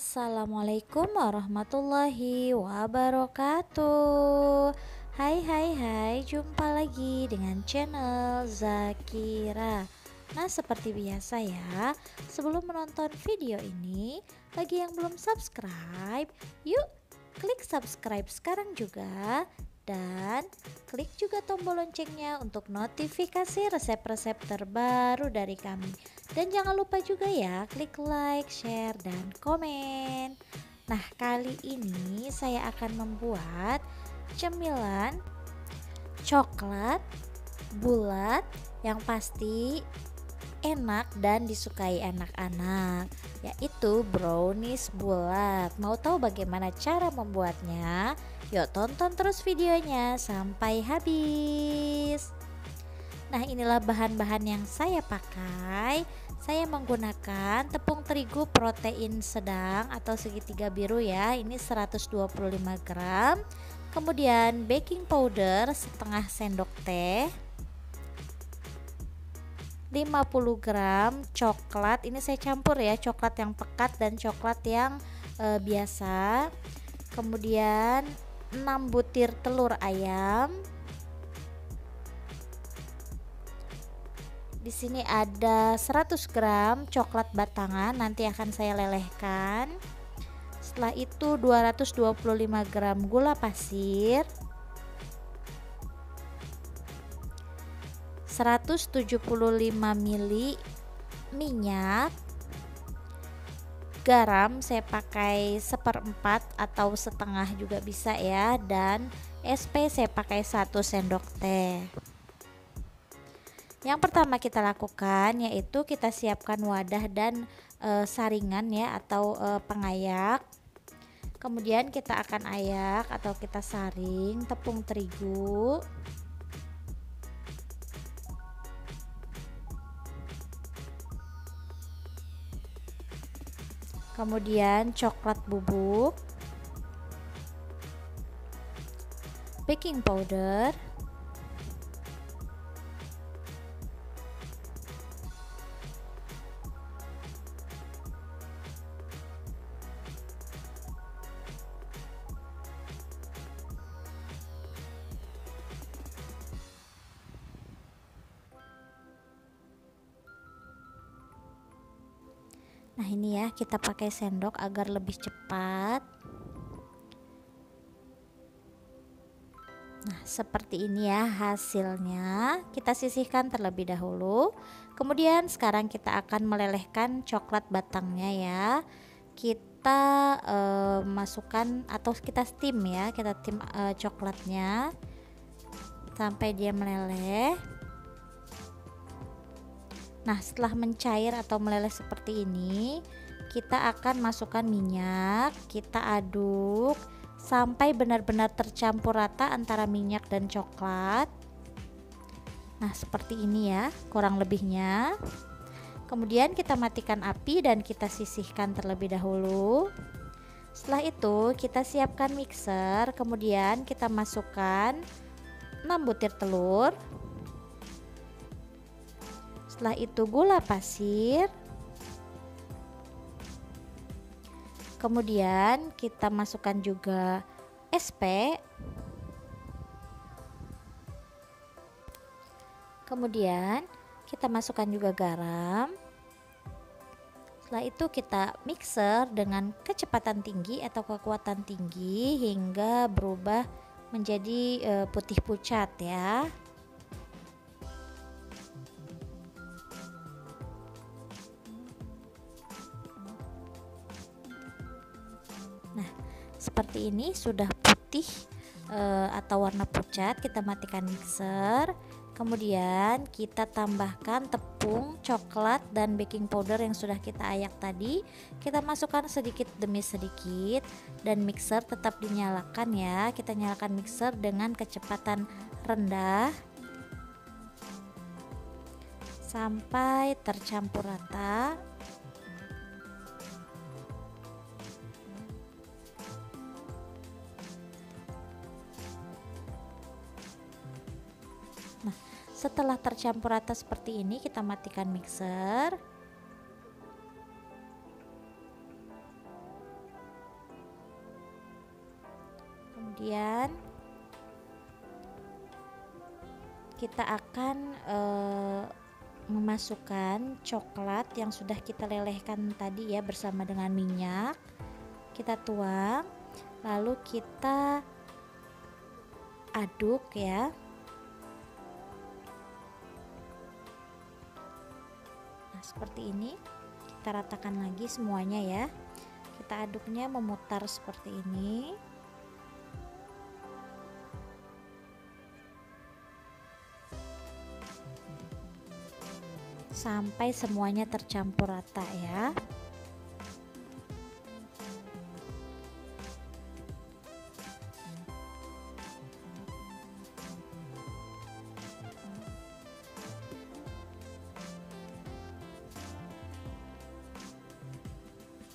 Assalamualaikum warahmatullahi wabarakatuh. Hai, jumpa lagi dengan channel Zakira. Nah, seperti biasa ya, sebelum menonton video ini, bagi yang belum subscribe, yuk klik subscribe sekarang juga. Dan klik juga tombol loncengnya untuk notifikasi resep-resep terbaru dari kami. Dan jangan lupa juga ya klik like, share, dan komen. Nah, kali ini saya akan membuat cemilan coklat bulat yang pasti enak dan disukai anak-anak, yaitu brownies bulat. Mau tahu bagaimana cara membuatnya? Yuk tonton terus videonya sampai habis. Nah, inilah bahan-bahan yang saya pakai. Saya menggunakan tepung terigu protein sedang atau segitiga biru ya. Ini 125 gram. Kemudian baking powder setengah sendok teh. 50 gram coklat, ini saya campur ya, coklat yang pekat dan coklat yang biasa. Kemudian 6 butir telur ayam. Di sini ada 100 gram coklat batangan, nanti akan saya lelehkan. Setelah itu 225 gram gula pasir, 175 ml minyak, garam saya pakai 1/4 atau setengah juga bisa ya, dan SP saya pakai 1 sendok teh. Yang pertama kita lakukan yaitu kita siapkan wadah dan saringan ya, atau pengayak. Kemudian kita akan ayak atau kita saring tepung terigu. Kemudian coklat bubuk, baking powder, nah ini ya, kita pakai sendok agar lebih cepat. Nah, seperti ini ya hasilnya. Kita sisihkan terlebih dahulu. Kemudian sekarang kita akan melelehkan coklat batangnya ya. Kita masukkan atau kita steam ya, kita steam coklatnya sampai dia meleleh. Nah, setelah mencair atau meleleh seperti ini, kita akan masukkan minyak, kita aduk sampai benar-benar tercampur rata antara minyak dan coklat. Nah, seperti ini ya, kurang lebihnya. Kemudian kita matikan api dan kita sisihkan terlebih dahulu. Setelah itu, kita siapkan mixer, kemudian kita masukkan 6 butir telur. Setelah itu gula pasir. Kemudian kita masukkan juga SP. Kemudian kita masukkan juga garam. Setelah itu kita mixer dengan kecepatan tinggi atau kekuatan tinggi hingga berubah menjadi putih pucat ya. Nah, seperti ini sudah putih atau warna pucat, kita matikan mixer. Kemudian kita tambahkan tepung, coklat, dan baking powder yang sudah kita ayak tadi. Kita masukkan sedikit demi sedikit dan mixer tetap dinyalakan ya. Kita nyalakan mixer dengan kecepatan rendah sampai tercampur rata. Nah, setelah tercampur rata seperti ini, kita matikan mixer. Kemudian kita akan memasukkan coklat yang sudah kita lelehkan tadi ya bersama dengan minyak. Kita tuang, lalu kita aduk ya. Nah, seperti ini. Kita ratakan lagi semuanya ya. Kita aduknya memutar seperti ini. Sampai semuanya tercampur rata ya.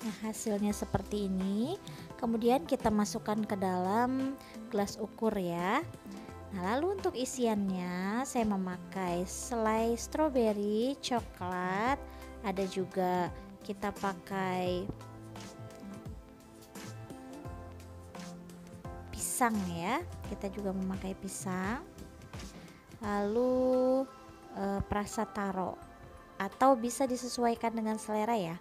Nah, hasilnya seperti ini. Kemudian kita masukkan ke dalam gelas ukur ya. Nah, lalu untuk isiannya saya memakai selai stroberi, coklat, ada juga kita pakai pisang ya. Kita juga memakai pisang. Lalu perasa taro atau bisa disesuaikan dengan selera ya.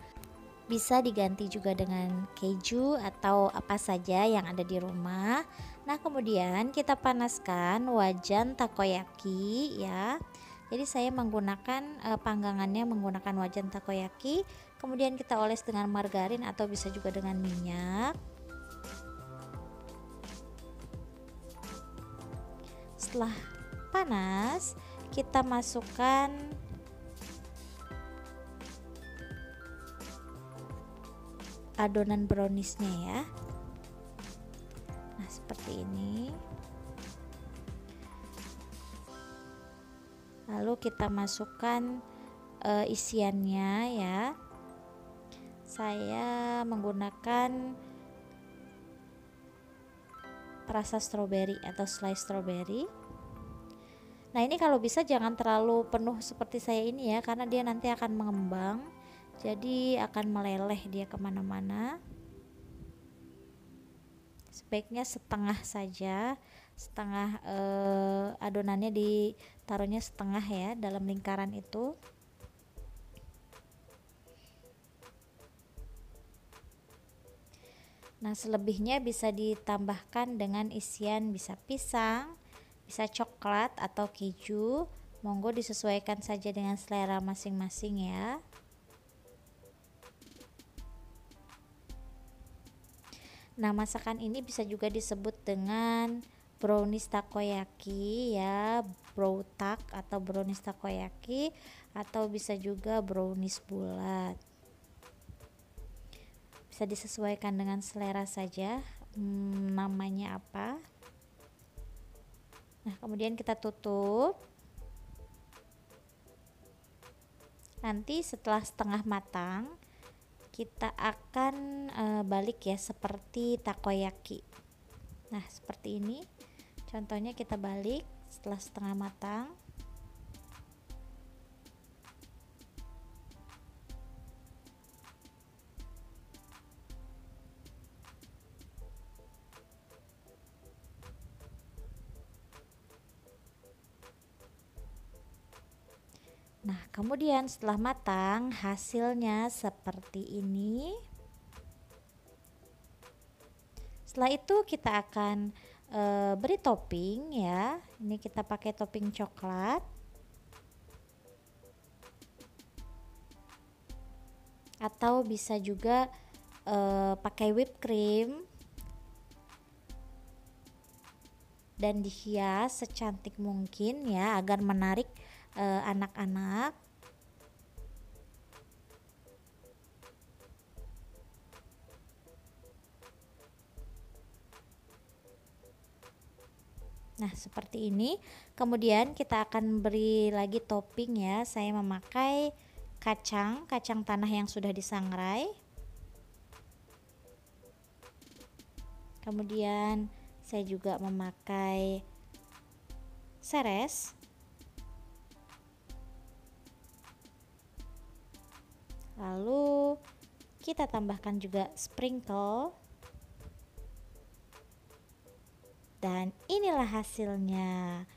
Bisa diganti juga dengan keju atau apa saja yang ada di rumah. Nah, kemudian kita panaskan wajan takoyaki ya. Jadi saya menggunakan panggangannya menggunakan wajan takoyaki. Kemudian kita oles dengan margarin atau bisa juga dengan minyak. Setelah panas, kita masukkan adonan browniesnya ya. Nah, seperti ini. Lalu kita masukkan isiannya ya. Saya menggunakan perasa stroberi atau slice strawberry. Nah, ini kalau bisa jangan terlalu penuh seperti saya ini ya, karena dia nanti akan mengembang. Jadi akan meleleh dia kemana-mana. Sebaiknya setengah saja, setengah adonannya ditaruhnya setengah ya dalam lingkaran itu. Nah, selebihnya bisa ditambahkan dengan isian bisa pisang, bisa coklat atau keju. Monggo disesuaikan saja dengan selera masing-masing ya. Nah, masakan ini bisa juga disebut dengan brownies takoyaki ya, browtak atau brownies takoyaki, atau bisa juga brownies bulat. Bisa disesuaikan dengan selera saja namanya apa. Nah, kemudian kita tutup. Nanti setelah setengah matang kita akan balik ya seperti takoyaki. Nah, seperti ini contohnya, kita balik setelah setengah matang. Nah, kemudian setelah matang hasilnya seperti ini. Setelah itu kita akan beri topping ya. Ini kita pakai topping coklat. Atau bisa juga pakai whipped cream. Dan dihias secantik mungkin ya agar menarik anak-anak. Nah, seperti ini. Kemudian kita akan beri lagi topping ya. Saya memakai kacang tanah yang sudah disangrai. Kemudian saya juga memakai seres. Lalu kita tambahkan juga sprinkle. Dan inilah hasilnya,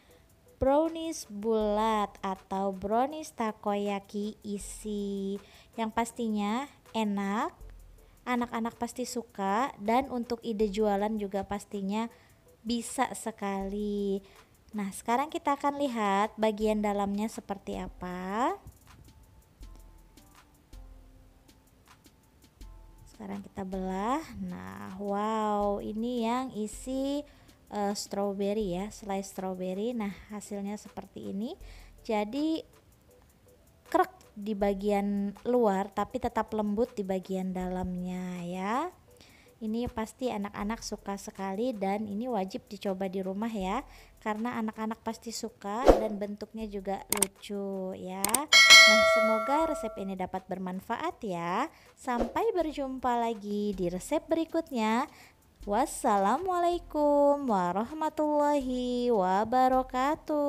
brownies bulat atau brownies takoyaki isi, yang pastinya enak, anak-anak pasti suka, dan untuk ide jualan juga pastinya bisa sekali. Nah, sekarang kita akan lihat bagian dalamnya seperti apa. Sekarang kita belah. Nah, wow, ini yang isi strawberry ya, slice strawberry. Nah, hasilnya seperti ini. Jadi krek di bagian luar tapi tetap lembut di bagian dalamnya ya. Ini pasti anak-anak suka sekali dan ini wajib dicoba di rumah ya, karena anak-anak pasti suka dan bentuknya juga lucu ya. Nah, semoga resep ini dapat bermanfaat ya. Sampai berjumpa lagi di resep berikutnya. Wassalamualaikum warahmatullahi wabarakatuh.